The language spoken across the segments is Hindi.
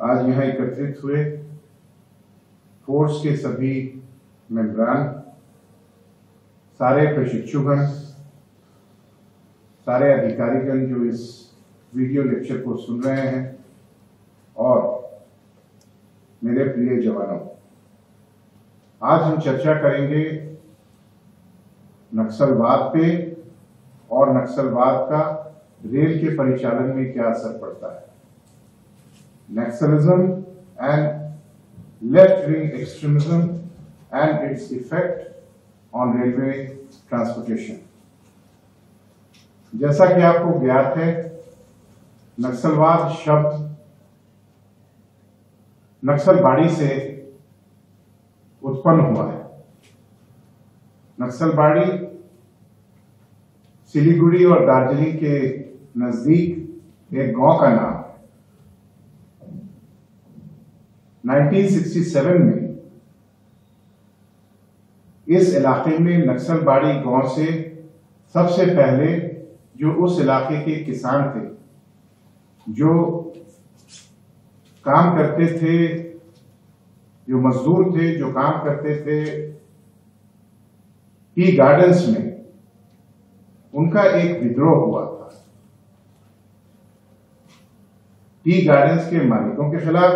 आज यहाँ एकत्रित हुए फोर्स के सभी मेंबरान, सारे प्रशिक्षुगण, सारे अधिकारीगण जो इस वीडियो लेक्चर को सुन रहे हैं और मेरे प्रिय जवानों, आज हम चर्चा करेंगे नक्सलवाद पे और नक्सलवाद का रेल के परिचालन में क्या असर पड़ता है। Naxalism and left wing extremism and its effect on railway transportation. जैसा कि आपको ज्ञात है, नक्सलवाद शब्द नक्सलबाड़ी से उत्पन्न हुआ है। नक्सलबाड़ी सिलीगुड़ी और दार्जिलिंग के नजदीक एक गांव का नाम है। 1967 में इस इलाके में नक्सलबाड़ी गांव से सबसे पहले जो उस इलाके के किसान थे, जो काम करते थे, जो मजदूर थे, जो काम करते थे टी गार्डन्स में, उनका एक विद्रोह हुआ था टी गार्डन्स के मालिकों के खिलाफ,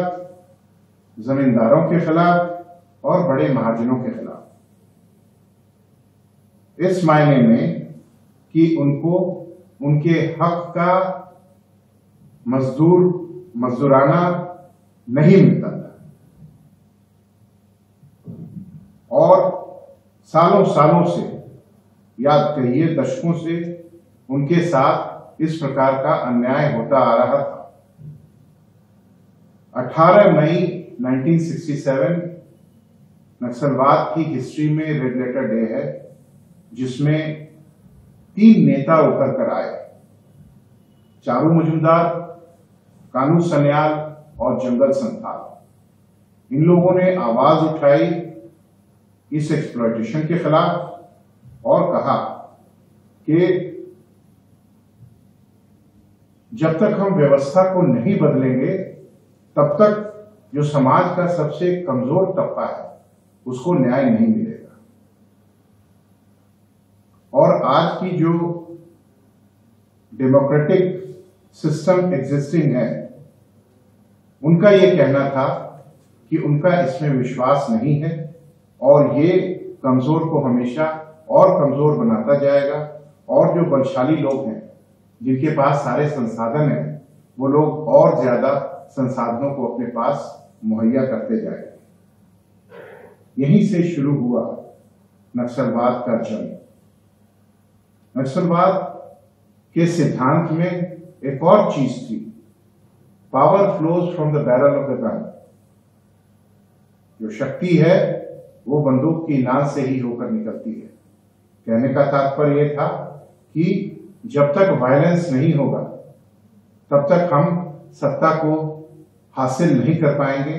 जमींदारों के खिलाफ और बड़े महाजनों के खिलाफ। इस मायने में कि उनको उनके हक का मजदूराना नहीं मिलता था और सालों सालों से, याद करिए दशकों से, उनके साथ इस प्रकार का अन्याय होता आ रहा था। 18 मई 1967 नक्सलवाद की हिस्ट्री में रेड लेटर डे है, जिसमें 3 नेता उभर कर आए, चारू मजूमदार, कानू सन्याल और जंगल संथाल। इन लोगों ने आवाज उठाई इस एक्सप्लॉयटेशन के खिलाफ और कहा कि जब तक हम व्यवस्था को नहीं बदलेंगे, तब तक जो समाज का सबसे कमजोर तबका है उसको न्याय नहीं मिलेगा। और आज की जो डेमोक्रेटिक सिस्टम एग्जिस्टिंग है, उनका ये कहना था कि उनका इसमें विश्वास नहीं है और ये कमजोर को हमेशा और कमजोर बनाता जाएगा, और जो बलशाली लोग हैं, जिनके पास सारे संसाधन हैं, वो लोग और ज्यादा संसाधनों को अपने पास मुहैया करते जाएंगे। यहीं से शुरू हुआ नक्सलवाद का जन्म। नक्सलवाद के सिद्धांत में एक और चीज थी, power flows from the barrel of the gun. जो शक्ति है वो बंदूक की नाल से ही होकर निकलती है। कहने का तात्पर्य यह था कि जब तक वायलेंस नहीं होगा, तब तक हम सत्ता को हासिल नहीं कर पाएंगे,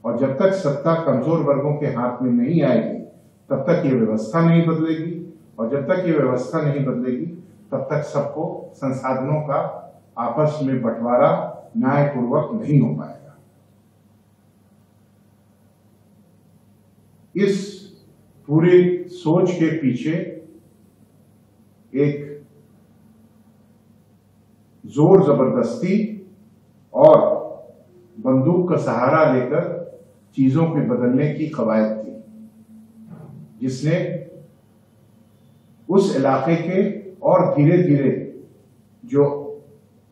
और जब तक सत्ता कमजोर वर्गों के हाथ में नहीं आएगी, तब तक ये व्यवस्था नहीं बदलेगी, और जब तक ये व्यवस्था नहीं बदलेगी, तब तक सबको संसाधनों का आपस में बंटवारा न्यायपूर्वक नहीं हो पाएगा। इस पूरी सोच के पीछे एक जोर जबरदस्ती और बंदूक का सहारा लेकर चीजों को बदलने की कवायद थी, जिसने उस इलाके के और धीरे धीरे जो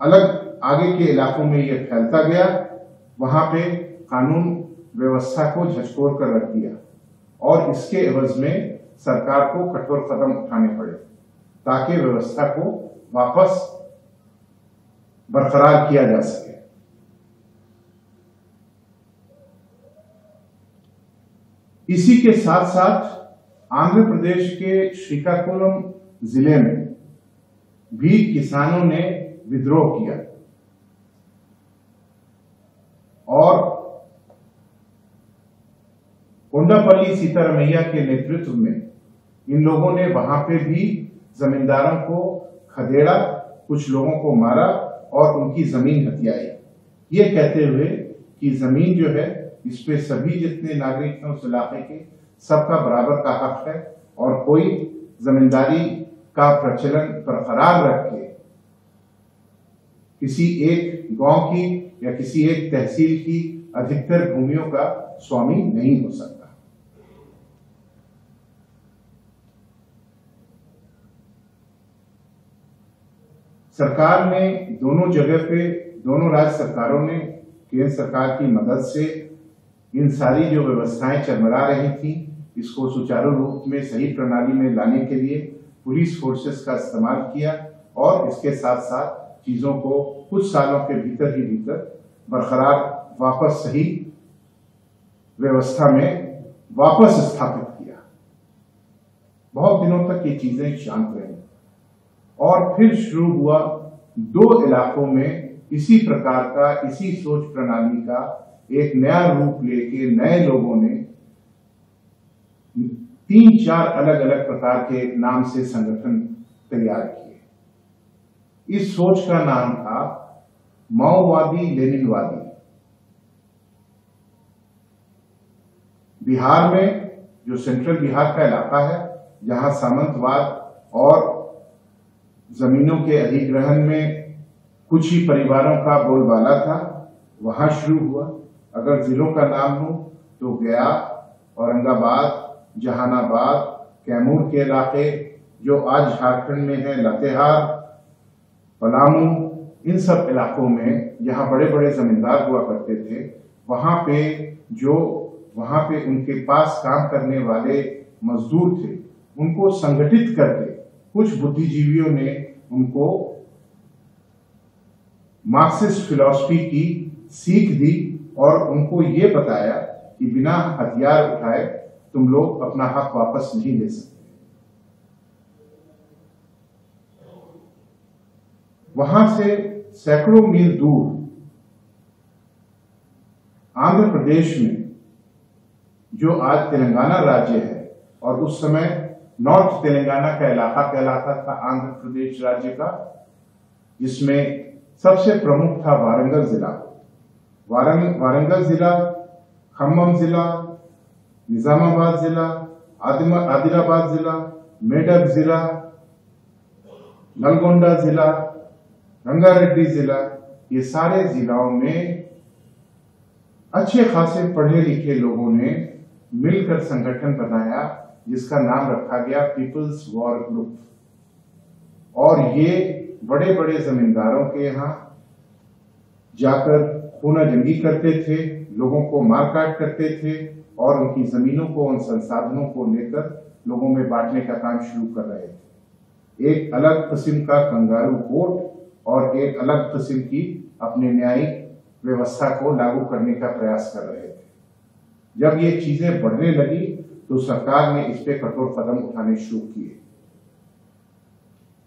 अलग आगे के इलाकों में यह फैलता गया, वहां पे कानून व्यवस्था को झकझोर कर रख दिया, और इसके एवज में सरकार को कठोर कदम उठाने पड़े ताकि व्यवस्था को वापस बरकरार किया जा सके। इसी के साथ साथ आंध्र प्रदेश के श्रीकाकुलम जिले में भी किसानों ने विद्रोह किया और कोंडापल्ली सीतारमैया के नेतृत्व में इन लोगों ने वहां पे भी जमींदारों को खदेड़ा, कुछ लोगों को मारा और उनकी जमीन हथियाई, ये कहते हुए कि जमीन जो है इस पे सभी जितने नागरिक हैं उस इलाके के सबका बराबर का हक है और कोई जमींदारी का प्रचलन बरकरार रख के किसी एक गांव की या किसी एक तहसील की अधिकतर भूमियों का स्वामी नहीं हो सकता। सरकार ने दोनों जगह पे, दोनों राज्य सरकारों ने केंद्र सरकार की मदद से इन सारी जो व्यवस्थाएं चरमरा रही थी इसको सुचारू रूप में सही प्रणाली में लाने के लिए पुलिस फोर्सेस का इस्तेमाल किया और इसके साथ साथ चीजों को कुछ सालों के भीतर ही भीतर बरकरार वापस सही व्यवस्था में वापस स्थापित किया। बहुत दिनों तक ये चीजें शांत रही और फिर शुरू हुआ 2 इलाकों में इसी प्रकार का, इसी सोच प्रणाली का एक नया रूप लेके नए लोगों ने 3-4 अलग अलग प्रकार के नाम से संगठन तैयार किए। इस सोच का नाम था माओवादी लेनिनवादी। बिहार में जो सेंट्रल बिहार का इलाका है जहां सामंतवाद और जमीनों के अधिग्रहण में कुछ ही परिवारों का बोलबाला था, वहां शुरू हुआ। अगर जिलों का नाम लूं तो गया, औरंगाबाद, जहानाबाद, कैमूर के इलाके जो आज झारखंड में है, लातेहार, पलामू, इन सब इलाकों में जहां बड़े बड़े जमींदार हुआ करते थे, वहां पे उनके पास काम करने वाले मजदूर थे, उनको संगठित करके कुछ बुद्धिजीवियों ने उनको मार्क्सिस्ट फिलॉसफी की सीख दी और उनको ये बताया कि बिना हथियार उठाए तुम लोग अपना हक वापस नहीं ले सकते। वहां से सैकड़ों मील दूर आंध्र प्रदेश में जो आज तेलंगाना राज्य है और उस समय नॉर्थ तेलंगाना का इलाका कहलाता था आंध्र प्रदेश राज्य का, जिसमें सबसे प्रमुख था वारंगल जिला। वारंगल जिला, खम्मम जिला, निजामाबाद जिला, आदिलाबाद जिला, मेडक जिला, नलगोंडा जिला, रंगारेड्डी जिला, ये सारे जिलाओं में अच्छे खासे पढ़े लिखे लोगों ने मिलकर संगठन बनाया जिसका नाम रखा गया पीपल्स वॉर ग्रुप। और ये बड़े बड़े जमींदारों के यहाँ जाकर खूना जंगी करते थे, लोगों को मारकाट करते थे और उनकी जमीनों को, उन संसाधनों को लेकर लोगों में बांटने का काम शुरू कर रहे थे। एक अलग किस्म का कंगारू कोर्ट और एक अलग किस्म की अपने न्यायिक व्यवस्था को लागू करने का प्रयास कर रहे थे। जब ये चीजें बढ़ने लगी तो सरकार ने इस पे कठोर कदम उठाने शुरू किए।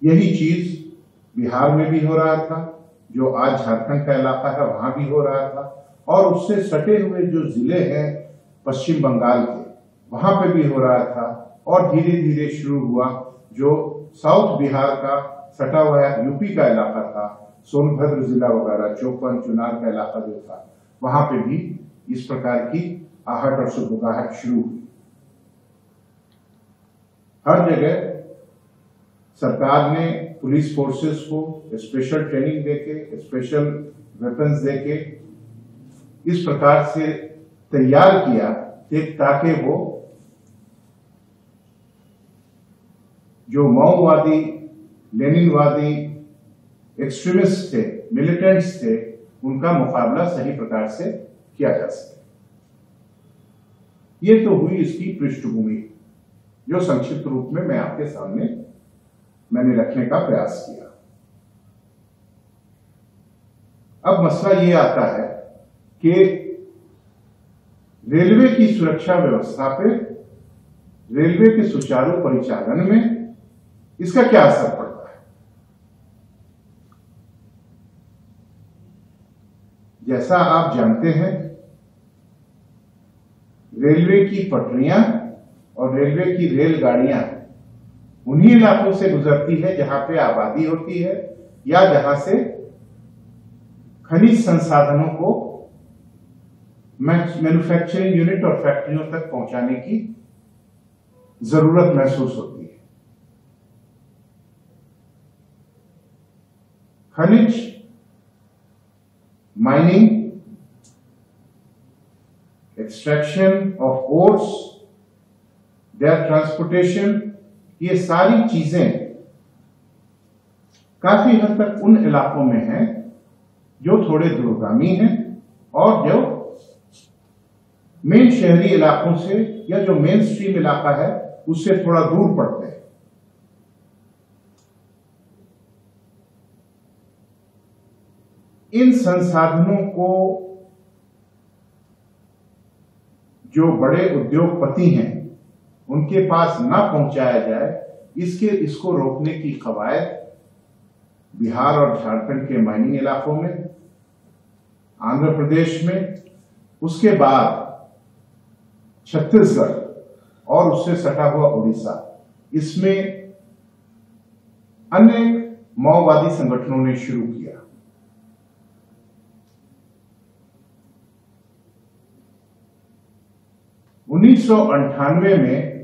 यही चीज बिहार में भी हो रहा था, जो आज झारखंड का इलाका है वहां भी हो रहा था, और उससे सटे हुए जो जिले हैं पश्चिम बंगाल के, वहां पे भी हो रहा था। और धीरे धीरे शुरू हुआ जो साउथ बिहार का सटा हुआ यूपी का इलाका था, सोनभद्र जिला वगैरह, चौपन, चुनार का इलाका जो था, वहां पे भी इस प्रकार की आहट और सुगबुगाहट शुरू हुई। हर जगह सरकार ने पुलिस फोर्सेस को स्पेशल ट्रेनिंग देके, स्पेशल वेपन्स देके इस प्रकार से तैयार किया ताकि वो जो माओवादी, लेनिनवादी एक्सट्रीमिस्ट थे, मिलिटेंट्स थे, उनका मुकाबला सही प्रकार से किया जा सके। ये तो हुई इसकी पृष्ठभूमि, जो संक्षिप्त रूप में मैं आपके सामने मैंने रखने का प्रयास किया। अब मसला ये आता है कि रेलवे की सुरक्षा व्यवस्था पे, रेलवे के सुचारू परिचालन में इसका क्या असर पड़ता है। जैसा आप जानते हैं, रेलवे की पटरियां और रेलवे की रेलगाड़ियां उन्हीं इलाकों से गुजरती है जहां पे आबादी होती है या जहां से खनिज संसाधनों को मैन्युफैक्चरिंग यूनिट और फैक्ट्रियों तक पहुंचाने की जरूरत महसूस होती है। खनिज, mining, extraction of ores, their transportation, ये सारी चीजें काफी हद तक उन इलाकों में हैं जो थोड़े दूरगामी हैं और जो मेन शहरी इलाकों से या जो मेन स्ट्रीम इलाका है उससे थोड़ा दूर पड़ते हैं। इन संसाधनों को जो बड़े उद्योगपति हैं उनके पास ना पहुंचाया जाए, इसको रोकने की कवायद बिहार और झारखंड के माइनिंग इलाकों में, आंध्र प्रदेश में, उसके बाद छत्तीसगढ़ और उससे सटा हुआ उड़ीसा, इसमें अन्य माओवादी संगठनों ने शुरू किया। उन्नीस में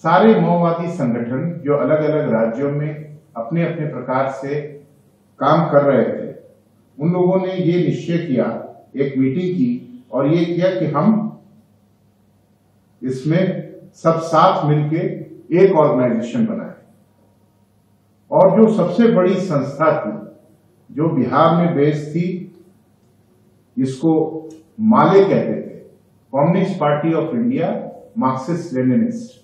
सारे माओवादी संगठन जो अलग अलग राज्यों में अपने अपने प्रकार से काम कर रहे थे, उन लोगों ने ये निश्चय किया, एक मीटिंग की और ये किया कि हम इसमें सब साथ मिलके एक ऑर्गेनाइजेशन बनाए। और जो सबसे बड़ी संस्था थी जो बिहार में बेस्ड थी, इसको माले कहते थे, communist party of India Marxist Leninist.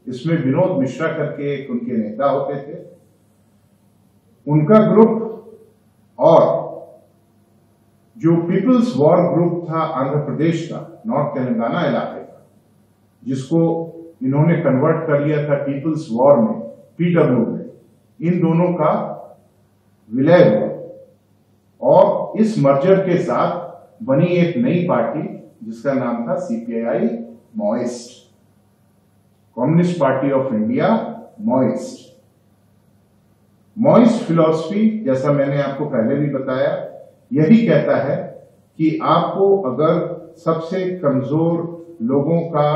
इसमें विनोद मिश्रा करके एक उनके नेता होते थे, उनका ग्रुप और जो पीपल्स वॉर ग्रुप था आंध्र प्रदेश का, नॉर्थ तेलंगाना इलाके का, जिसको इन्होंने कन्वर्ट कर लिया था पीपल्स वॉर में, पीडब्ल्यू में, इन दोनों का विलय हुआ और इस मर्जर के साथ बनी एक नई पार्टी जिसका नाम था CPI Maoist, communist party of India Maoist. Maoist philosophy, जैसा मैंने आपको पहले भी बताया, यही कहता है कि आपको अगर सबसे कमजोर लोगों का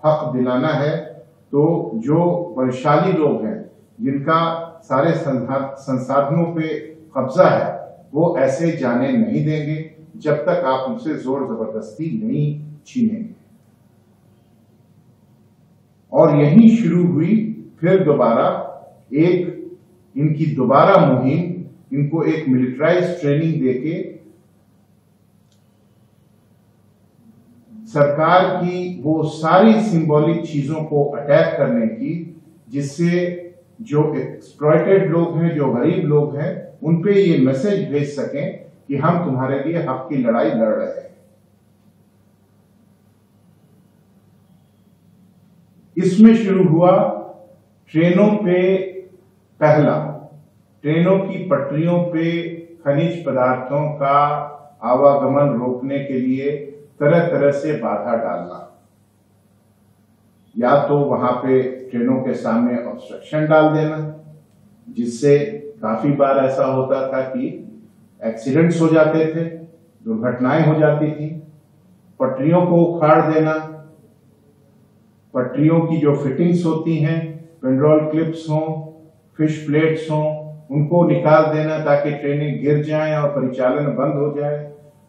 हक दिलाना है तो जो बलशाली लोग हैं, जिनका सारे संसाधनों पे कब्जा है, वो ऐसे जाने नहीं देंगे जब तक आप उनसे जोर जबरदस्ती नहीं छीनेंगे। और यहीं शुरू हुई फिर दोबारा एक इनकी दोबारा मुहिम, इनको एक मिलिट्राइज ट्रेनिंग देके सरकार की वो सारी सिंबॉलिक चीजों को अटैक करने की, जिससे जो एक्सप्लॉइटेड लोग हैं, जो गरीब लोग हैं, उनपे ये मैसेज भेज सकें कि हम तुम्हारे लिए हक की लड़ाई लड़ रहे हैं। इसमें शुरू हुआ ट्रेनों पे, पहला ट्रेनों की पटरियों पे खनिज पदार्थों का आवागमन रोकने के लिए तरह तरह से बाधा डालना। या तो वहां पे ट्रेनों के सामने ऑब्स्ट्रक्शन डाल देना, जिससे काफी बार ऐसा होता था कि एक्सीडेंट्स हो जाते थे, दुर्घटनाएं हो जाती थी। पटरियों को उखाड़ देना, पटरियों की जो फिटिंग्स होती हैं, पेंड्रोल क्लिप्स हों, फिश प्लेट्स हों, उनको निकाल देना ताकि ट्रेनें गिर जाएं और परिचालन बंद हो जाए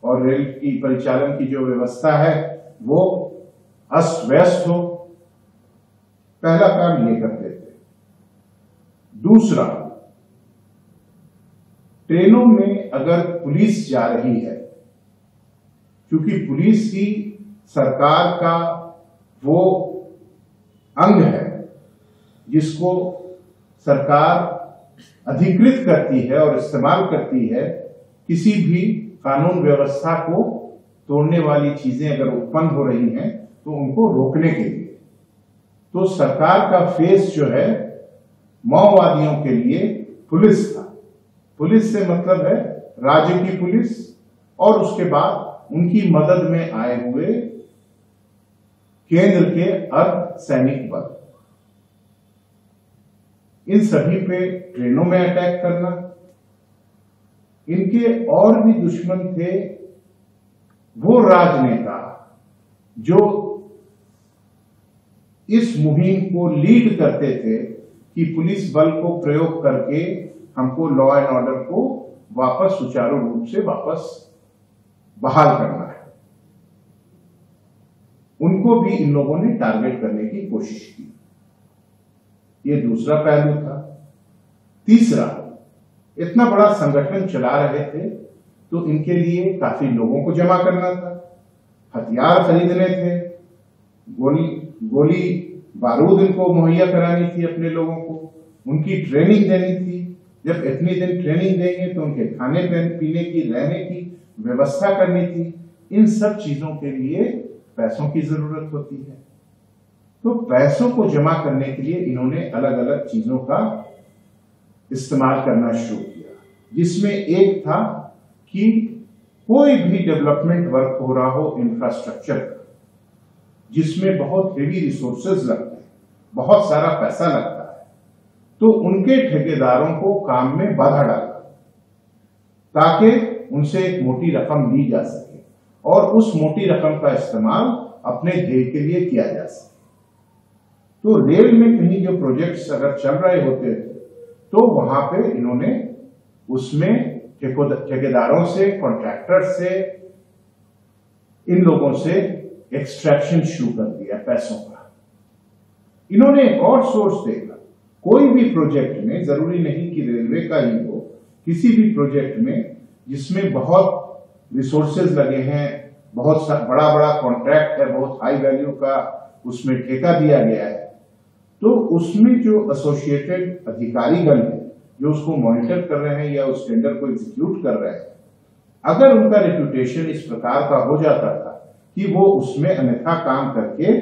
और रेल की परिचालन की जो व्यवस्था है वो अस्त व्यस्त हो। पहला काम ये करते थे। दूसरा, ट्रेनों में अगर पुलिस जा रही है, क्योंकि पुलिस ही सरकार का वो अंग है जिसको सरकार अधिकृत करती है और इस्तेमाल करती है, किसी भी कानून व्यवस्था को तोड़ने वाली चीजें अगर उत्पन्न हो रही हैं तो उनको रोकने के लिए। तो सरकार का फेस जो है माओवादियों के लिए पुलिस था। पुलिस से मतलब है राज्य की पुलिस और उसके बाद उनकी मदद में आए हुए केंद्र के अर्धसैनिक बल। इन सभी पे ट्रेनों में अटैक करना। इनके और भी दुश्मन थे वो राजनेता जो इस मुहिम को लीड करते थे कि पुलिस बल को प्रयोग करके हमको लॉ एंड ऑर्डर को वापस सुचारू रूप से वापस बहाल करना है, उनको भी इन लोगों ने टारगेट करने की कोशिश की। ये दूसरा पहलू था। तीसरा, इतना बड़ा संगठन चला रहे थे तो इनके लिए काफी लोगों को जमा करना था, हथियार खरीदने थे, गोली बारूद इनको मुहैया करानी थी अपने लोगों को, उनकी ट्रेनिंग देनी थी। जब इतनी दिन ट्रेनिंग देंगे तो उनके खाने पीने की, रहने की व्यवस्था करनी थी। इन सब चीजों के लिए पैसों की जरूरत होती है। तो पैसों को जमा करने के लिए इन्होंने अलग अलग चीजों का इस्तेमाल करना शुरू किया, जिसमें एक था कि कोई भी डेवलपमेंट वर्क हो रहा हो इंफ्रास्ट्रक्चर का, जिसमें बहुत हेवी रिसोर्सेज लगते हैं, बहुत सारा पैसा लगता है, तो उनके ठेकेदारों को काम में बाधा डाला ताकि उनसे एक मोटी रकम ली जा सके और उस मोटी रकम का इस्तेमाल अपने ध्येय के लिए किया जा सके। तो रेल में कहीं जो प्रोजेक्ट्स अगर चल रहे होते थे तो वहां पे इन्होंने उसमें ठेकेदारों से, कॉन्ट्रैक्टर से, इन लोगों से एक्सट्रैक्शन शुरू कर दिया पैसों का। इन्होंने एक और सोर्स देखा, कोई भी प्रोजेक्ट में, जरूरी नहीं कि रेलवे का ही हो, किसी भी प्रोजेक्ट में जिसमें बहुत रिसोर्सेज लगे हैं, बहुत बड़ा बड़ा कॉन्ट्रैक्ट है, बहुत हाई वैल्यू का उसमें ठेका दिया गया है, तो उसमें जो एसोसिएटेड अधिकारीगण हैं जो उसको मॉनिटर कर रहे हैं या उस टेंडर को एग्जीक्यूट कर रहे हैं, अगर उनका रेपुटेशन इस प्रकार का हो जाता था कि वो उसमें अन्यथा काम करके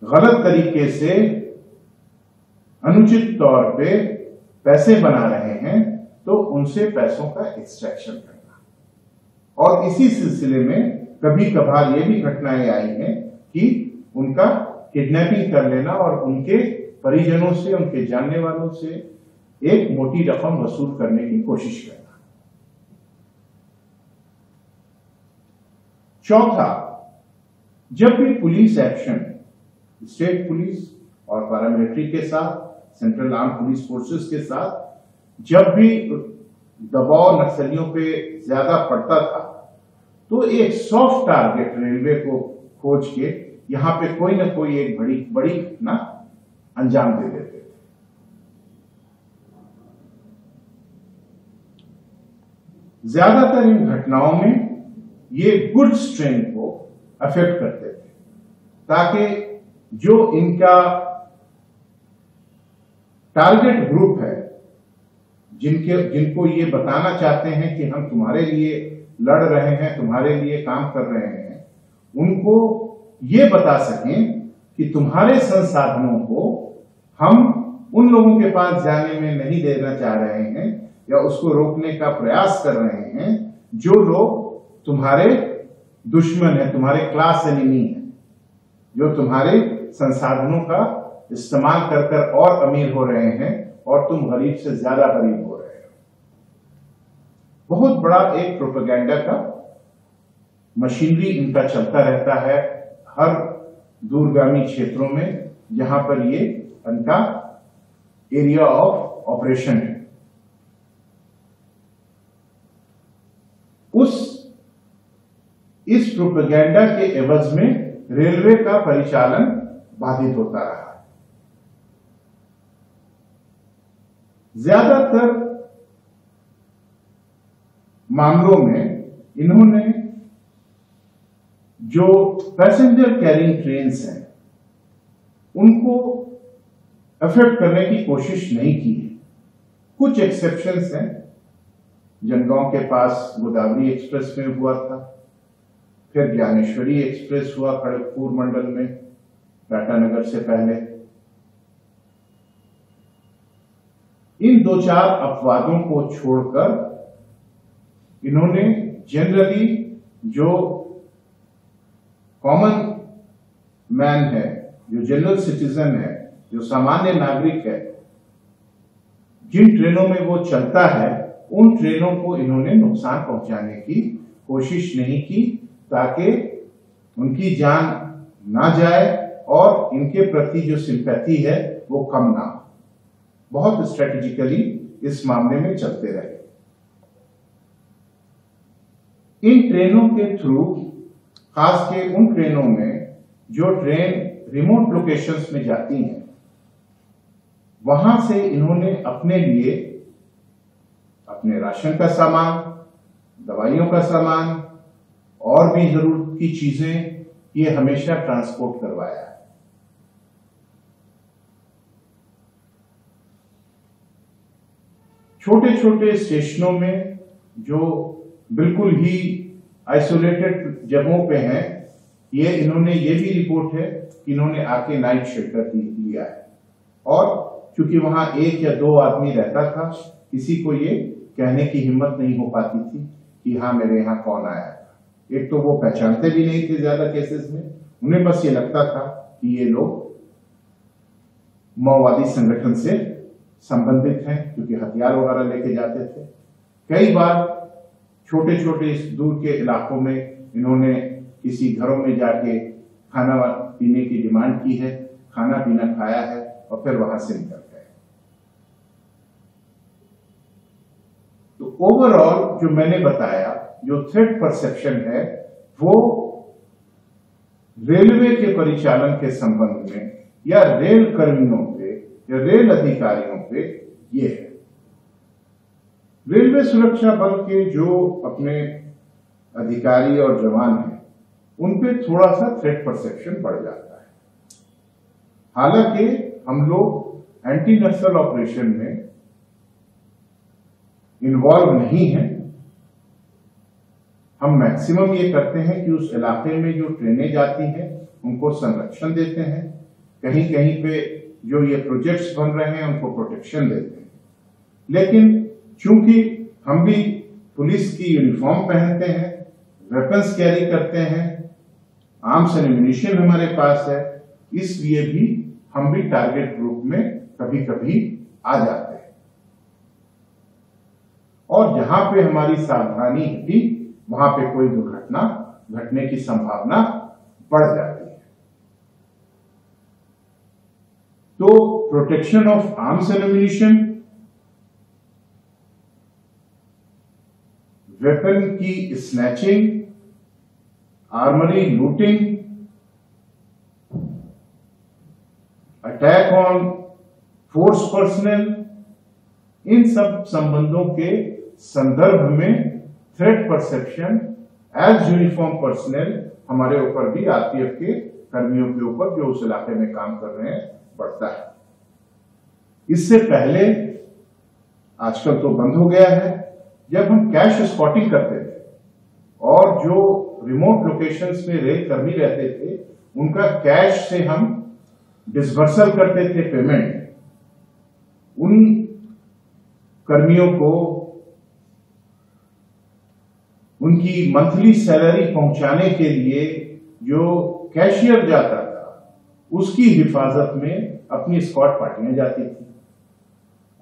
गलत तरीके से अनुचित तौर पे पैसे बना रहे हैं, तो उनसे पैसों का एक्सट्रैक्शन करना। और इसी सिलसिले में कभी कभार ये भी घटनाएं आई हैं कि उनका किडनैपिंग कर लेना और उनके परिजनों से, उनके जानने वालों से एक मोटी रकम वसूल करने की कोशिश करना। चौथा, जब भी पुलिस एक्शन स्टेट पुलिस और पैरामिलिट्री के साथ, सेंट्रल आर्म पुलिस फोर्सेस के साथ जब भी दबाव नक्सलियों पे ज्यादा पड़ता था, तो एक सॉफ्ट टारगेट रेलवे को खोज के यहां पे कोई ना कोई एक बड़ी घटना अंजाम दे देते थे। ज्यादातर इन घटनाओं में ये गुड्स ट्रेन को अफेक्ट करते थे, ताकि जो इनका टारगेट ग्रुप है, जिनको ये बताना चाहते हैं कि हम तुम्हारे लिए लड़ रहे हैं, तुम्हारे लिए काम कर रहे हैं, उनको ये बता सकें कि तुम्हारे संसाधनों को हम उन लोगों के पास जाने में नहीं देना चाह रहे हैं या उसको रोकने का प्रयास कर रहे हैं जो लोग तुम्हारे दुश्मन हैं, तुम्हारे क्लास एनिमी हैं, जो तुम्हारे संसाधनों का इस्तेमाल कर कर और अमीर हो रहे हैं और तुम गरीब से ज्यादा गरीब हो रहे हो। बहुत बड़ा एक प्रोपेगेंडा का मशीनरी इनका चलता रहता है हर दूरगामी क्षेत्रों में जहां पर ये इनका एरिया ऑफ ऑपरेशन है। इस प्रोपेगेंडा के एवज में रेलवे का परिचालन बाधित होता रहा। ज्यादातर मामलों में इन्होंने जो पैसेंजर कैरिंग ट्रेन्स हैं उनको अफेक्ट करने की कोशिश नहीं की है। कुछ एक्सेप्शंस हैं, जनगांव के पास गोदावरी एक्सप्रेस में हुआ था, फिर ज्ञानेश्वरी एक्सप्रेस हुआ खड़गपुर मंडल में टाटानगर से पहले। इन दो चार अपवादों को छोड़कर इन्होंने जनरली जो कॉमन मैन है, जो जनरल सिटीजन है, जो सामान्य नागरिक है, जिन ट्रेनों में वो चलता है उन ट्रेनों को इन्होंने नुकसान पहुंचाने की कोशिश नहीं की, ताकि उनकी जान ना जाए और इनके प्रति जो सिंपैथी है वो कम ना हो। बहुत स्ट्रेटेजिकली इस मामले में चलते रहे। इन ट्रेनों के थ्रू, खास के उन ट्रेनों में जो ट्रेन रिमोट लोकेशंस में जाती हैं, वहां से इन्होंने अपने लिए अपने राशन का सामान, दवाइयों का सामान और भी जरूरत की चीजें ये हमेशा ट्रांसपोर्ट करवाया है। छोटे छोटे स्टेशनों में जो बिल्कुल ही आइसोलेटेड जगहों पे हैं, ये इन्होंने ये भी रिपोर्ट है कि इन्होंने आके नाइट शेल्टर लिया है। और क्योंकि वहां एक या दो आदमी रहता था, किसी को ये कहने की हिम्मत नहीं हो पाती थी कि हाँ मेरे यहाँ कौन आया था। एक तो वो पहचानते भी नहीं थे ज्यादा केसेस में, उन्हें बस ये लगता था कि ये लोग माओवादी संगठन से संबंधित हैं, क्योंकि हथियार वगैरह लेके जाते थे। कई बार छोटे छोटे दूर के इलाकों में इन्होंने किसी घरों में जाके खाना पीने की डिमांड की है, खाना पीना खाया है और फिर वहां से निकल गए। तो ओवरऑल जो मैंने बताया, जो थ्रेट परसेप्शन है, वो रेलवे के परिचालन के संबंध में या रेल कर्मियों पे या रेल अधिकारियों पे ये है। रेलवे सुरक्षा बल के जो अपने अधिकारी और जवान हैं, उन पे थोड़ा सा थ्रेट परसेप्शन बढ़ जाता है। हालांकि हम लोग एंटी नक्सल ऑपरेशन में इन्वॉल्व नहीं हैं। हम मैक्सिमम ये करते हैं कि उस इलाके में जो ट्रेनें जाती हैं उनको संरक्षण देते हैं, कहीं कहीं पे जो ये प्रोजेक्ट्स बन रहे हैं उनको प्रोटेक्शन देते हैं। लेकिन चूंकि हम भी पुलिस की यूनिफॉर्म पहनते हैं, वेपन्स कैरी करते हैं, आर्म्स एंड एम्युनिशन हमारे पास है, इसलिए भी हम भी टारगेट ग्रुप में कभी कभी आ जाते हैं। और जहां पे हमारी सावधानी हटी, वहां पे कोई दुर्घटना घटने की संभावना बढ़ जाती है। तो protection of arms and ammunition, weapon की snatching, armoury looting, attack on force personnel, इन सब संबंधों के संदर्भ में threat perception as uniform personnel हमारे ऊपर भी, आरपीएफ के कर्मियों के ऊपर जो उस इलाके में काम कर रहे हैं, बढ़ता है। इससे पहले, आजकल तो बंद हो गया है, जब हम कैश स्पॉटिंग करते थे और जो रिमोट लोकेशंस में रेल कर्मी रहते थे, उनका कैश से हम डिसबर्सल करते थे पेमेंट। उन कर्मियों को उनकी मंथली सैलरी पहुंचाने के लिए जो कैशियर जाता था, उसकी हिफाजत में अपनी स्क्वाड पार्टियां जाती थी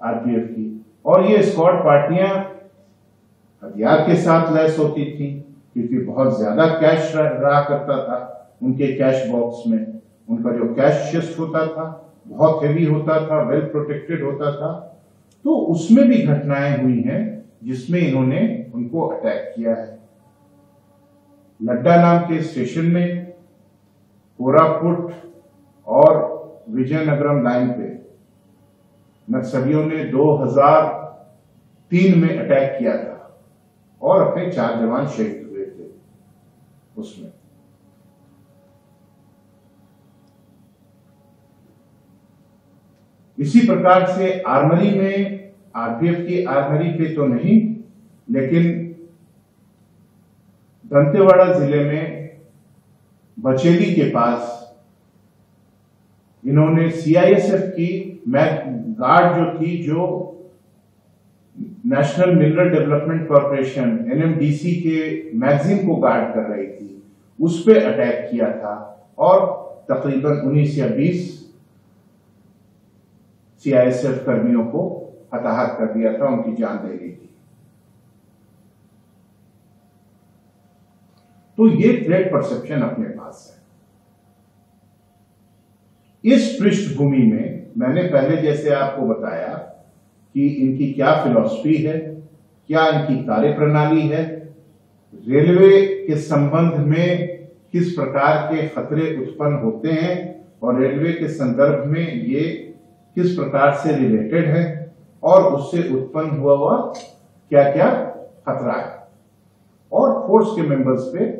आरपीएफ की, और ये स्क्वाड पार्टियां हथियार के साथ लैस होती थी, क्योंकि बहुत ज्यादा कैश रहा करता था उनके कैश बॉक्स में। उनका जो कैश चेस्ट होता था बहुत हेवी होता था, वेल प्रोटेक्टेड होता था। तो उसमें भी घटनाएं हुई हैं जिसमें इन्होंने उनको अटैक किया है। लड्डा नाम के स्टेशन में, कोरापुट और विजयनगरम लाइन पे नक्सलियों ने 2003 में अटैक किया था और अपने 4 जवान शहीद हुए थे उसमें। इसी प्रकार से आर्मरी में, आरपीएफ की आर्मरी पे तो नहीं, लेकिन दंतेवाड़ा जिले में बचेली के पास इन्होंने सीआईएसएफ की गार्ड जो थी, जो national mineral development corporation NMDC के मैगजीन को गार्ड कर रही थी, उस पे अटैक किया था और तकरीबन 19 या 20 सीआईएसएफ कर्मियों को हताहत कर दिया था, उनकी जान ले ली थी। तो ये थ्रेट परसेप्शन अपने पास है। इस पृष्ठभूमि में मैंने पहले जैसे आपको बताया कि इनकी क्या फिलॉसफी है, क्या इनकी कार्यप्रणाली है, रेलवे के संबंध में किस प्रकार के खतरे उत्पन्न होते हैं और रेलवे के संदर्भ में ये किस प्रकार से रिलेटेड है और उससे उत्पन्न हुआ क्या क्या खतरा है, और फोर्स के मेंबर्स पे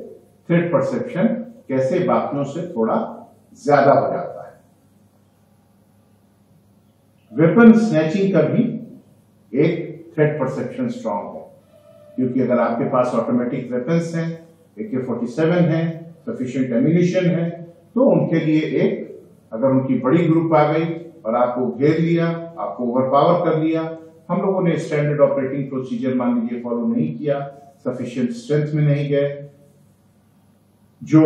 थ्रेट परसेप्शन कैसे बाकियों से थोड़ा ज्यादा हो जाता है। वेपन स्नैचिंग का भी एक थ्रेट परसेप्शन स्ट्रांग है, क्योंकि अगर आपके पास ऑटोमेटिक वेपन्स हैं, AK-47 है, सफिशिएंट एम्यूनिशन है, तो उनके लिए एक, अगर उनकी बड़ी ग्रुप आ गई और आपको घेर लिया, आपको ओवरपावर कर लिया, हम लोगों ने स्टैंडर्ड ऑपरेटिंग प्रोसीजर मान लीजिए फॉलो नहीं किया, सफिशिएंट स्ट्रेंथ में नहीं गए, जो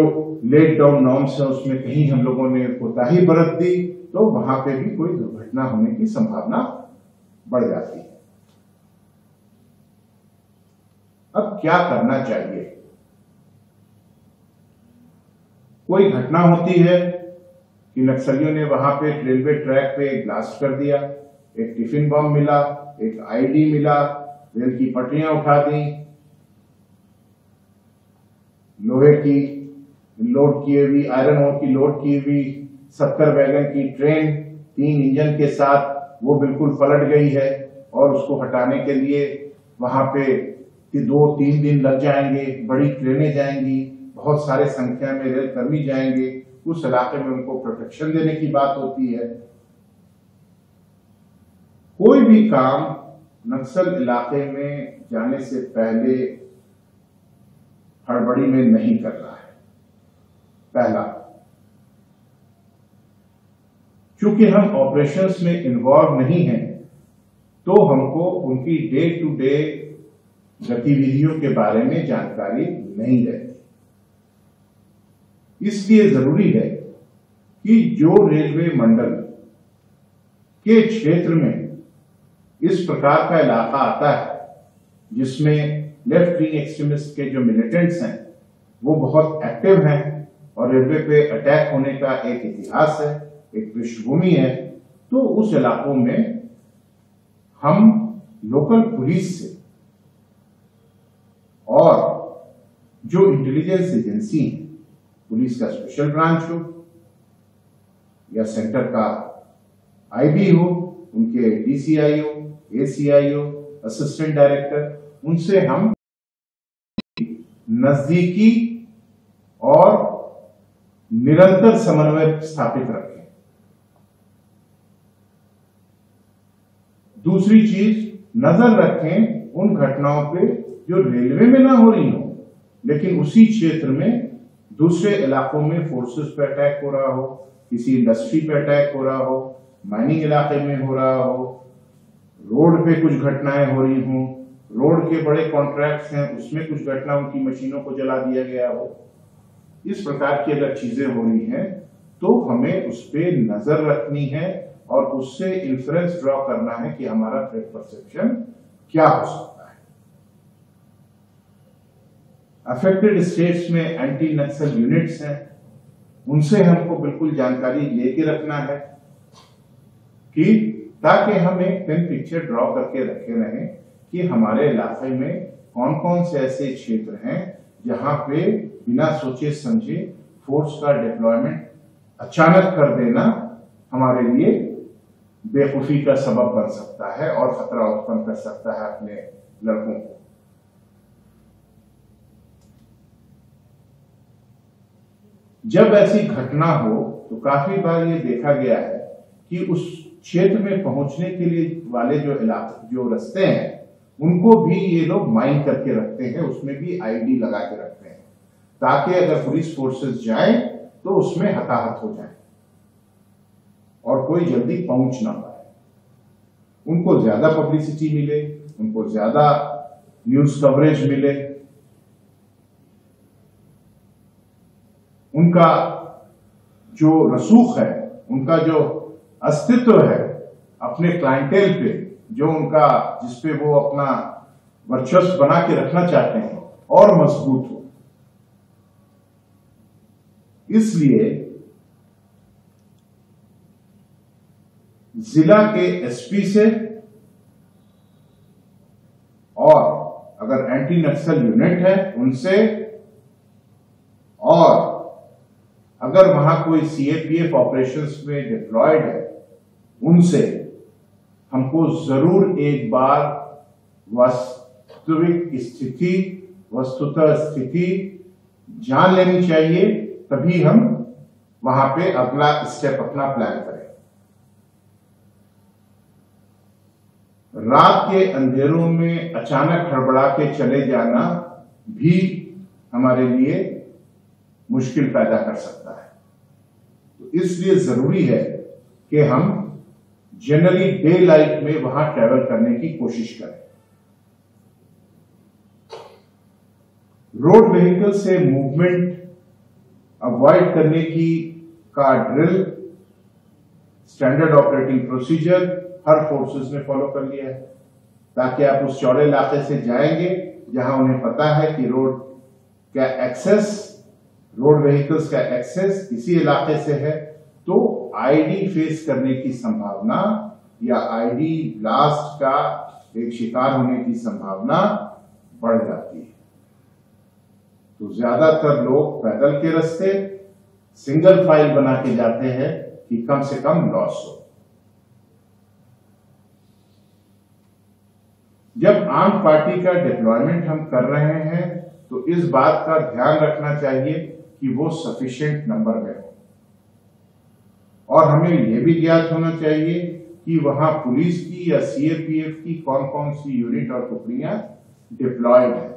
लेट डाउन नॉर्म्स है उसमें कहीं हम लोगों ने कोताही बरत दी, तो वहां पे भी कोई दुर्घटना होने की संभावना बढ़ जाती है। अब क्या करना चाहिए? कोई घटना होती है कि नक्सलियों ने वहां पे रेलवे ट्रैक पे ब्लास्ट कर दिया, एक टिफिन बम मिला, एक आईडी मिला, रेल की पटरियां उठा दी, लोहे की लोड की हुई, आयरन ओर की लोड की हुई 70 वैगन की ट्रेन 3 इंजन के साथ वो बिल्कुल पलट गई है और उसको हटाने के लिए वहां पे 2-3 दिन लग जाएंगे, बड़ी ट्रेनें जाएंगी, बहुत सारे संख्या में रेल कर्मी जाएंगे, उस इलाके में उनको प्रोटेक्शन देने की बात होती है। कोई भी काम नक्सल इलाके में जाने से पहले हड़बड़ी में नहीं करना है। पहला, चूंकि हम ऑपरेशंस में इन्वॉल्व नहीं हैं, तो हमको उनकी डे टू डे गतिविधियों के बारे में जानकारी नहीं रहती। इसलिए जरूरी है कि जो रेलवे मंडल के क्षेत्र में इस प्रकार का इलाका आता है जिसमें लेफ्ट विंग एक्सट्रीमिस्ट के जो मिलिटेंट्स हैं वो बहुत एक्टिव हैं और रेलवे पे अटैक होने का एक इतिहास है, एक पृष्ठभूमि है, तो उस इलाकों में हम लोकल पुलिस से और जो इंटेलिजेंस एजेंसी है, पुलिस का स्पेशल ब्रांच हो या सेंटर का आईबी हो, उनके डीसीआई हो, एसीआई हो, असिस्टेंट डायरेक्टर, उनसे हम नजदीकी और निरंतर समन्वय स्थापित रखें। दूसरी चीज, नजर रखें उन घटनाओं पे जो रेलवे में ना हो रही हो, लेकिन उसी क्षेत्र में दूसरे इलाकों में फोर्सेस पे अटैक हो रहा हो, किसी इंडस्ट्री पे अटैक हो रहा हो, माइनिंग इलाके में हो रहा हो, रोड पे कुछ घटनाएं हो रही हों, रोड के बड़े कॉन्ट्रैक्ट्स हैं उसमें कुछ घटना, उनकी मशीनों को जला दिया गया हो, इस प्रकार की अगर चीजें हो रही हैं तो हमें उस पर नजर रखनी है और उससे इन्फ्रेंस ड्रॉ करना है कि हमारा थ्रेट परसेप्शन क्या हो सकता है। अफेक्टेड स्टेट्स में एंटी नक्सल यूनिट्स हैं, उनसे हमको बिल्कुल जानकारी लेके रखना है कि ताकि हम एक पेन पिक्चर ड्रॉ करके रखे रहें कि हमारे इलाके में कौन कौन से ऐसे क्षेत्र हैं जहां पे बिना सोचे समझे फोर्स का डिप्लॉयमेंट अचानक कर देना हमारे लिए बेवकूफी का सबब बन सकता है और खतरा उत्पन्न कर सकता है अपने लड़कों को। जब ऐसी घटना हो तो काफी बार ये देखा गया है कि उस क्षेत्र में पहुंचने के लिए वाले जो रास्ते हैं उनको भी ये लोग माइन करके रखते हैं, उसमें भी आईडी लगा के रखते हैं ताकि अगर पुलिस फोर्सेस जाए तो उसमें हताहत हो जाए और कोई जल्दी पहुंच ना पाए, उनको ज्यादा पब्लिसिटी मिले, उनको ज्यादा न्यूज कवरेज मिले, उनका जो रसूख है, उनका जो अस्तित्व है अपने क्लाइंटेल पे, जो उनका जिसपे वो अपना वर्चस्व बना के रखना चाहते हैं और मजबूत हो। इसलिए जिला के एसपी से और अगर एंटी नक्सल यूनिट है उनसे, और अगर वहां कोई सीएपीएफ ऑपरेशंस में डिप्लॉयड है उनसे हमको जरूर एक बार वास्तविक स्थिति, वस्तुतः स्थिति जान लेनी चाहिए, तभी हम वहां पे अगला स्टेप अपना प्लान करें। रात के अंधेरों में अचानक हड़बड़ा के चले जाना भी हमारे लिए मुश्किल पैदा कर सकता है। तो इसलिए जरूरी है कि हम जनरली डे लाइट में वहां ट्रैवल करने की कोशिश करें। रोड व्हीकल से मूवमेंट अवॉइड करने की का ड्रिल, स्टैंडर्ड ऑपरेटिंग प्रोसीजर हर फोर्सेस ने फॉलो कर लिया है, ताकि आप उस चौड़े इलाके से जाएंगे जहां उन्हें पता है कि रोड व्हीकल्स का एक्सेस इसी इलाके से है, तो आईडी फेस करने की संभावना या आईडी ब्लास्ट का एक शिकार होने की संभावना बढ़ जाती है। तो ज्यादातर लोग पैदल के रास्ते सिंगल फाइल बना के जाते हैं कि कम से कम लॉस हो। जब आर्म पार्टी का डिप्लॉयमेंट हम कर रहे हैं तो इस बात का ध्यान रखना चाहिए कि वो सफिशिएंट नंबर में हो, और हमें यह भी ज्ञात होना चाहिए कि वहां पुलिस की या सीआरपीएफ की कौन कौन सी यूनिट और टुकड़ियां डिप्लॉयड है,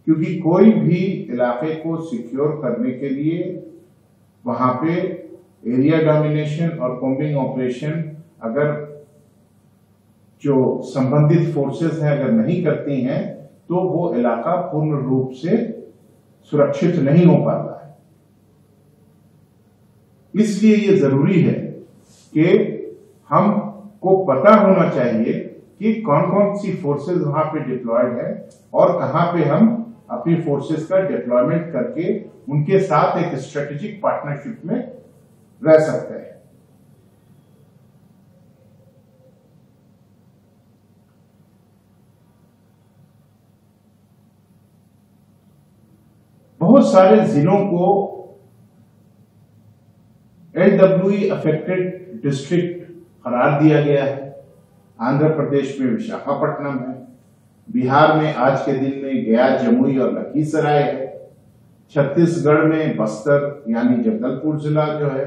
क्योंकि कोई भी इलाके को सिक्योर करने के लिए वहां पे एरिया डोमिनेशन और कॉम्बिंग ऑपरेशन अगर जो संबंधित फोर्सेस हैं अगर नहीं करती हैं तो वो इलाका पूर्ण रूप से सुरक्षित नहीं हो पाता है। इसलिए ये जरूरी है कि हमको पता होना चाहिए कि कौन कौन सी फोर्सेस वहां पे डिप्लॉयड है और कहां पे हम अपनी फोर्सेस का डिप्लॉयमेंट करके उनके साथ एक स्ट्रेटेजिक पार्टनरशिप में रह सकते हैं। बहुत सारे जिलों को एलडब्ल्यूई अफेक्टेड डिस्ट्रिक्ट करार दिया गया है। आंध्र प्रदेश में विशाखापट्टनम है, बिहार में आज के दिन में गया, जमुई और लखीसराय है, छत्तीसगढ़ में बस्तर यानी जगदलपुर जिला जो है,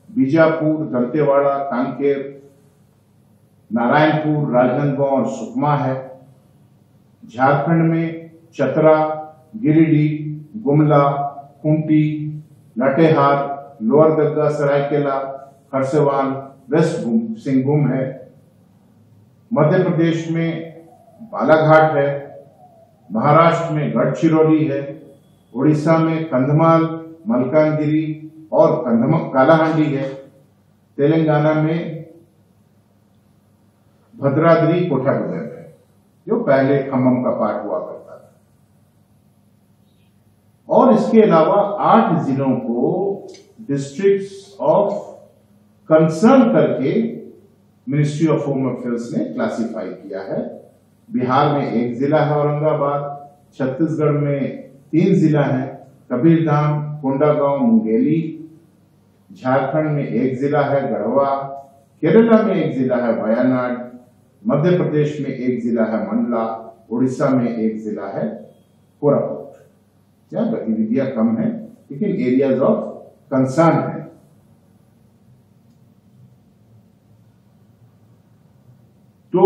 बीजापुर, दंतेवाड़ा, कांकेर, नारायणपुर, राजनांदगांव और सुकमा है। झारखंड में चतरा, गिरिडीह, गुमला, खूंटी, लातेहार, लोअर दग्गा, सरायकेला, खरसेवान, वेस्ट सिंहभूम है। मध्य प्रदेश में बालाघाट है, महाराष्ट्र में गढ़चिरौली है, उड़ीसा में कंधमाल, मलकानगिरी और कालाहांडी है, तेलंगाना में भद्राद्री कोठागुजर है जो पहले खम्मम का पार्ट हुआ करता था। और इसके अलावा 8 जिलों को डिस्ट्रिक्ट्स ऑफ कंसर्न करके मिनिस्ट्री ऑफ होम अफेयर्स ने क्लासिफाई किया है। बिहार में 1 जिला है औरंगाबाद, छत्तीसगढ़ में 3 जिला है कबीरधाम, कोंडागांव, मुंगेली, झारखंड में 1 जिला है गढ़वा, केरला में 1 जिला है वायनाड, मध्य प्रदेश में 1 जिला है मंडला, उड़ीसा में 1 जिला है कोरापुट। क्या गतिविधियां कम है लेकिन एरियाज ऑफ कंसर्न है। तो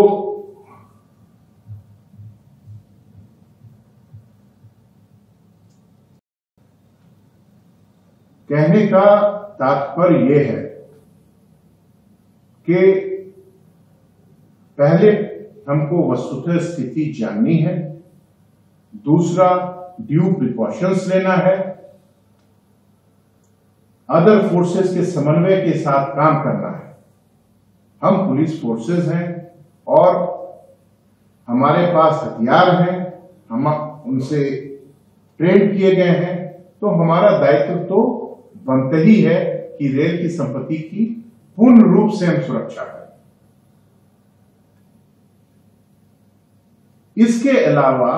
कहने का तात्पर्य यह है कि पहले हमको वस्तुतः स्थिति जाननी है, दूसरा ड्यू प्रिकॉशंस लेना है, अदर फोर्सेस के समन्वय के साथ काम करना है। हम पुलिस फोर्सेस हैं और हमारे पास हथियार हैं, हम उनसे ट्रेन किए गए हैं, तो हमारा दायित्व तो बनता ही है कि रेल की संपत्ति की पूर्ण रूप से हम सुरक्षा करें। इसके अलावा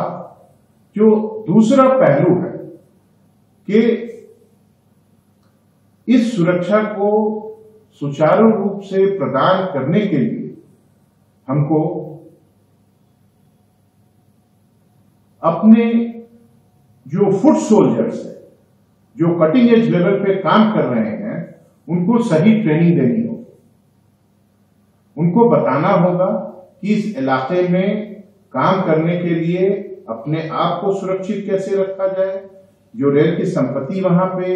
जो दूसरा पहलू है कि इस सुरक्षा को सुचारू रूप से प्रदान करने के लिए हमको अपने जो फुट सोल्जर्स है, जो कटिंग एज लेवल पे काम कर रहे हैं, उनको सही ट्रेनिंग देनी होगी। उनको बताना होगा कि इस इलाके में काम करने के लिए अपने आप को सुरक्षित कैसे रखा जाए, जो रेल की संपत्ति वहां पे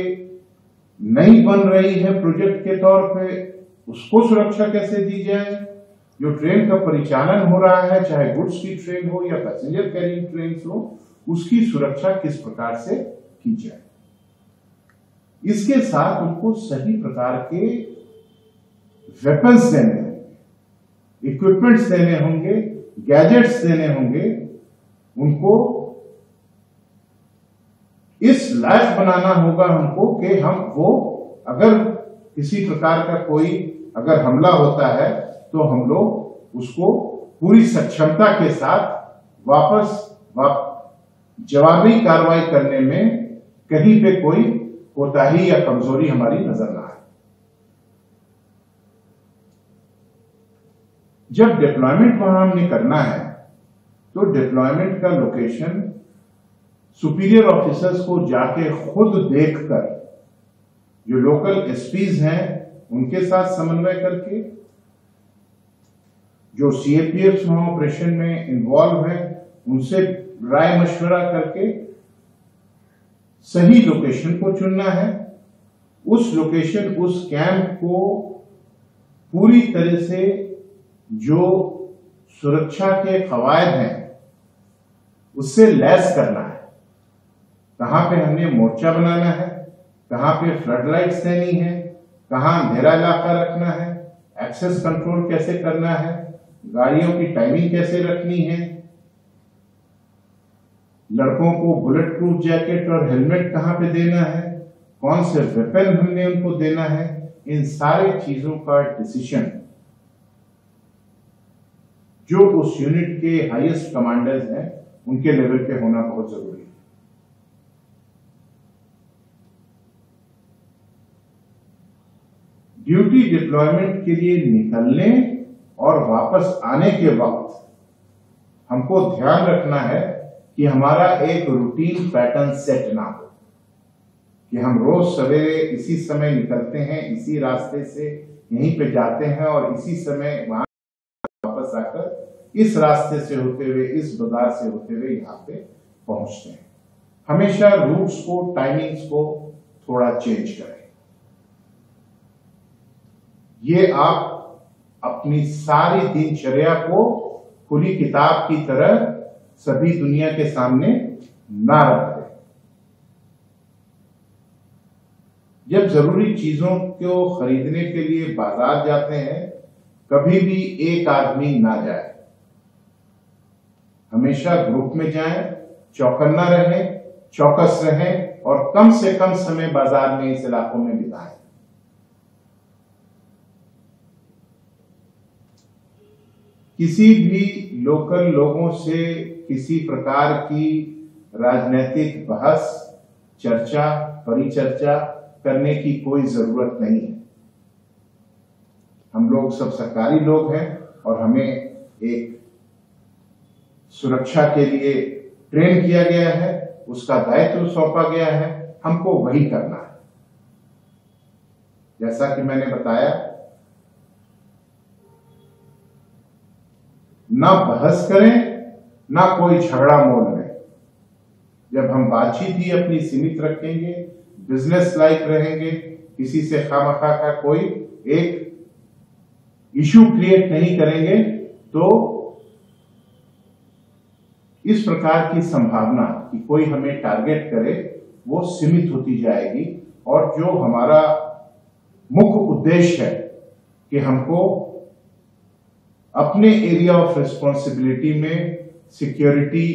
नहीं बन रही है प्रोजेक्ट के तौर पे, उसको सुरक्षा कैसे दी जाए, जो ट्रेन का परिचालन हो रहा है, चाहे गुड्स की ट्रेन हो या पैसेंजर कैरिंग ट्रेन हो, उसकी सुरक्षा किस प्रकार से की जाए। इसके साथ उनको सही प्रकार के वेपन्स देने होंगे, इक्विपमेंट्स देने होंगे, गैजेट्स देने होंगे, उनको इस लायक बनाना होगा हमको कि हम वो अगर किसी प्रकार का कोई अगर हमला होता है तो हम लोग उसको पूरी सक्षमता के साथ वापस जवाबी कार्रवाई करने में कहीं पे कोई कोताही या कमजोरी हमारी नजर ना आए। जब डिप्लॉयमेंट वहां हमने करना है तो डिप्लॉयमेंट का लोकेशन सुपीरियर ऑफिसर्स को जाके खुद देखकर, जो लोकल एसपीज हैं उनके साथ समन्वय करके, जो सीएपीएफ वहां ऑपरेशन में इन्वॉल्व हैं उनसे राय मशवरा करके सही लोकेशन को चुनना है। उस लोकेशन, उस कैंप को पूरी तरह से जो सुरक्षा के कवायद हैं उससे लैस करना है। कहां पे हमने मोर्चा बनाना है, कहां पे फ्लड लाइट्स देनी है, कहां अंधेरा इलाका रखना है, एक्सेस कंट्रोल कैसे करना है, गाड़ियों की टाइमिंग कैसे रखनी है, लड़कों को बुलेट प्रूफ जैकेट और हेलमेट कहां पे देना है, कौन से वेपन हमने उनको देना है, इन सारे चीजों का डिसीजन जो उस यूनिट के हाईएस्ट कमांडर्स हैं उनके लेवल पे होना बहुत जरूरी है। ड्यूटी डिप्लॉयमेंट के लिए निकलने और वापस आने के वक्त हमको ध्यान रखना है कि हमारा एक रूटीन पैटर्न सेट ना हो, कि हम रोज सवेरे इसी समय निकलते हैं, इसी रास्ते से यहीं पे जाते हैं और इसी समय वहां वापस आकर इस रास्ते से होते हुए, इस बाजार से होते हुए यहाँ पे पहुंचते हैं। हमेशा रूट्स को, टाइमिंग्स को थोड़ा चेंज करें। ये आप अपनी सारी दिनचर्या को खुली किताब की तरह सभी दुनिया के सामने ना रख दें। जब जरूरी चीजों को खरीदने के लिए बाजार जाते हैं, कभी भी एक आदमी ना जाए, हमेशा ग्रुप में जाएं, चौकन्ना रहें, चौकस रहें और कम से कम समय बाजार में इस इलाकों में बिताएं। किसी भी लोकल लोगों से किसी प्रकार की राजनीतिक बहस, चर्चा, परिचर्चा करने की कोई जरूरत नहीं है। हम लोग सब सरकारी लोग हैं और हमें एक सुरक्षा के लिए ट्रेन किया गया है, उसका दायित्व सौंपा गया है, हमको वही करना है। जैसा कि मैंने बताया, ना बहस करें, ना कोई झगड़ा मोल में। जब हम बातचीत ही अपनी सीमित रखेंगे, बिजनेस लाइक रहेंगे, किसी से खामखा का कोई एक इश्यू क्रिएट नहीं करेंगे, तो इस प्रकार की संभावना कि कोई हमें टारगेट करे वो सीमित होती जाएगी। और जो हमारा मुख्य उद्देश्य है कि हमको अपने एरिया ऑफ रिस्पॉन्सिबिलिटी में सिक्योरिटी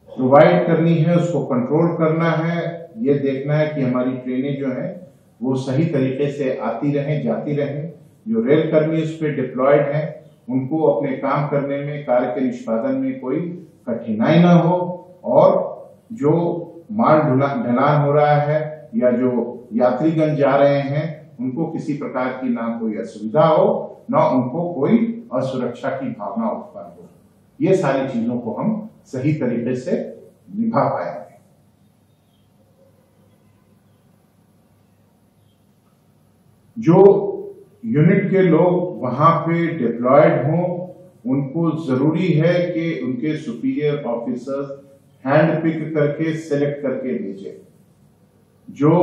प्रोवाइड करनी है, उसको कंट्रोल करना है, ये देखना है कि हमारी ट्रेनें जो हैं वो सही तरीके से आती रहें, जाती रहें। जो रेल कर्मी उस पर डिप्लॉयड हैं उनको अपने काम करने में, कार्य के निष्पादन में कोई कठिनाई ना हो, और जो माल ढलान हो रहा है या जो यात्रीगण जा रहे हैं उनको किसी प्रकार की ना कोई असुविधा हो, ना उनको कोई असुरक्षा की भावना उत्पन्न हो। ये सारी चीजों को हम सही तरीके से निभा पाएंगे। जो यूनिट के लोग वहां पे डिप्लॉयड हों, उनको जरूरी है कि उनके सुपीरियर ऑफिसर्स हैंड पिक करके सेलेक्ट करके भेजें। जो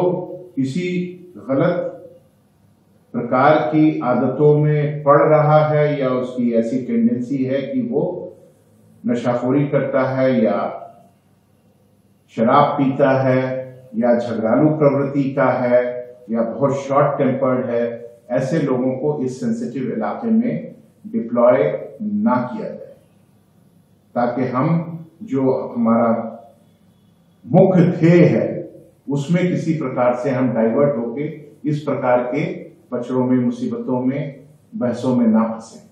किसी गलत प्रकार की आदतों में पड़ रहा है या उसकी ऐसी टेंडेंसी है कि वो नशाखोरी करता है या शराब पीता है या झगड़ालू प्रवृत्ति का है या बहुत शॉर्ट टेम्पर्ड है, ऐसे लोगों को इस सेंसिटिव इलाके में डिप्लॉय ना किया जाए, ताकि हम जो हमारा मुख्य ध्येय है उसमें किसी प्रकार से हम डाइवर्ट होके इस प्रकार के पचड़ों में, मुसीबतों में, बहसों में ना फंसे।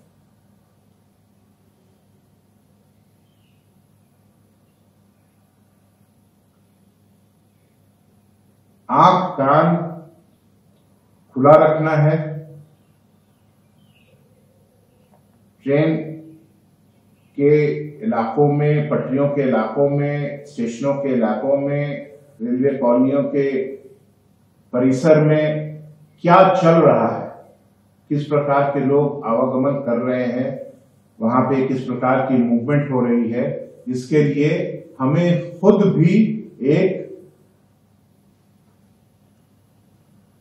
आंख कान खुला रखना है। ट्रेन के इलाकों में, पटरियों के इलाकों में, स्टेशनों के इलाकों में, रेलवे कॉलोनियों के परिसर में क्या चल रहा है, किस प्रकार के लोग आवागमन कर रहे हैं, वहां पे किस प्रकार की मूवमेंट हो रही है, इसके लिए हमें खुद भी एक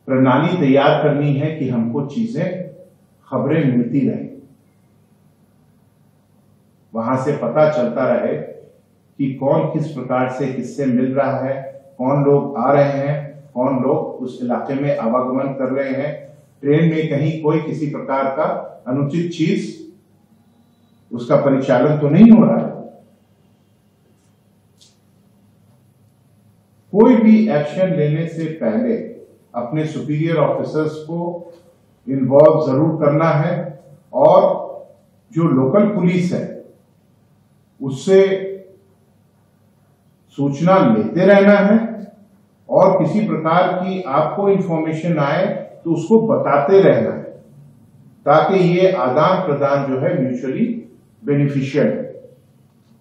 प्रणाली तैयार करनी है कि हमको चीजें, खबरें मिलती रहें, वहां से पता चलता रहे कि कौन किस प्रकार से किससे मिल रहा है, कौन लोग आ रहे हैं, कौन लोग उस इलाके में आवागमन कर रहे हैं। ट्रेन में कहीं कोई किसी प्रकार का अनुचित चीज, उसका परिचालन तो नहीं हो रहा है। कोई भी एक्शन लेने से पहले अपने सुपीरियर ऑफिसर्स को इन्वॉल्व जरूर करना है, और जो लोकल पुलिस है उससे सूचना लेते रहना है, और किसी प्रकार की आपको इंफॉर्मेशन आए तो उसको बताते रहना है, ताकि ये आदान प्रदान जो है म्यूचुअली बेनिफिशियल है।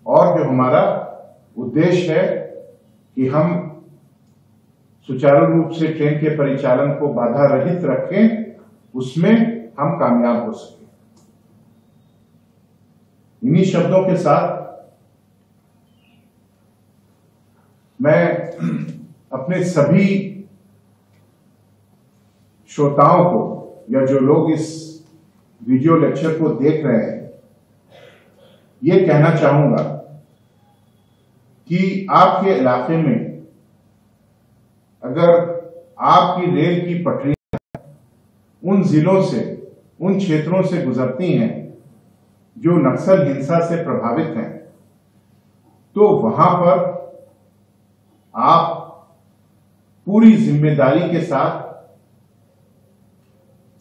और जो हमारा उद्देश्य है कि हम सुचारू रूप से ट्रेन के परिचालन को बाधा रहित रखें, उसमें हम कामयाब हो सके। इन्हीं शब्दों के साथ मैं अपने सभी श्रोताओं को, या जो लोग इस वीडियो लेक्चर को देख रहे हैं, ये कहना चाहूंगा कि आपके इलाके में अगर आपकी रेल की पटरियां उन जिलों से, उन क्षेत्रों से गुजरती हैं जो नक्सल हिंसा से प्रभावित हैं, तो वहां पर आप पूरी जिम्मेदारी के साथ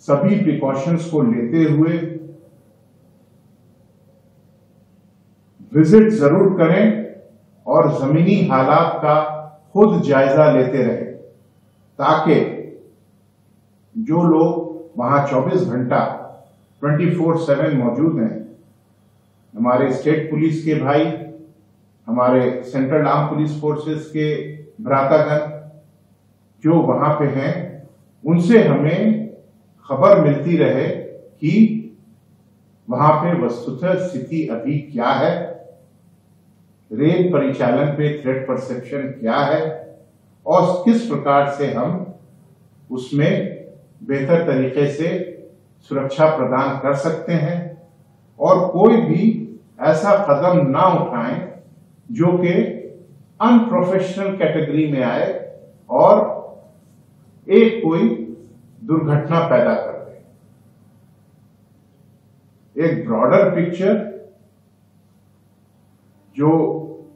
सभी प्रिकॉशंस को लेते हुए विजिट जरूर करें और जमीनी हालात का खुद जायजा लेते रहें, ताकि जो लोग वहां 24 घंटा 24/7 मौजूद हैं, हमारे स्टेट पुलिस के भाई, हमारे सेंट्रल आर्म पुलिस फोर्सेस के भ्रातागण जो वहां पे हैं, उनसे हमें खबर मिलती रहे कि वहां पे वस्तुतः स्थिति अभी क्या है, रेल परिचालन पे थ्रेट परसेप्शन क्या है, और किस प्रकार से हम उसमें बेहतर तरीके से सुरक्षा प्रदान कर सकते हैं, और कोई भी ऐसा कदम ना उठाएं जो कि अनप्रोफेशनल कैटेगरी में आए और एक कोई दुर्घटना पैदा कर दे। एक ब्रॉडर पिक्चर जो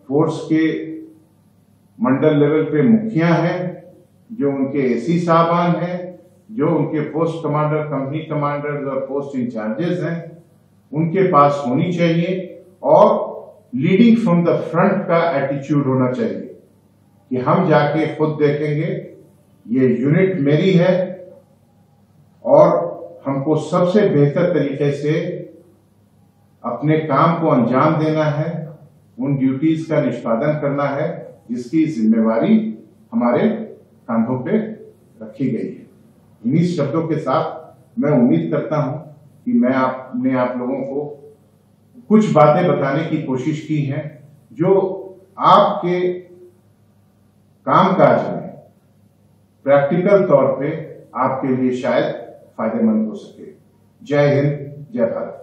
फोर्स के मंडल लेवल पे मुखिया हैं, जो उनके एसी साहबान हैं, जो उनके पोस्ट कमांडर, कंपनी कमांडर्स और पोस्ट इंचार्जेस हैं, उनके पास होनी चाहिए। और लीडिंग फ्रॉम द फ्रंट का एटीट्यूड होना चाहिए कि हम जाके खुद देखेंगे, ये यूनिट मेरी है और हमको सबसे बेहतर तरीके से अपने काम को अंजाम देना है, उन ड्यूटीज का निष्पादन करना है जिसकी जिम्मेवारी हमारे कांधों पे रखी गई है। इन्हीं शब्दों के साथ मैं उम्मीद करता हूं कि मैं आप लोगों को कुछ बातें बताने की कोशिश की हैं जो आपके कामकाज में प्रैक्टिकल तौर पे आपके लिए शायद फायदेमंद हो सके। जय हिंद, जय भारत।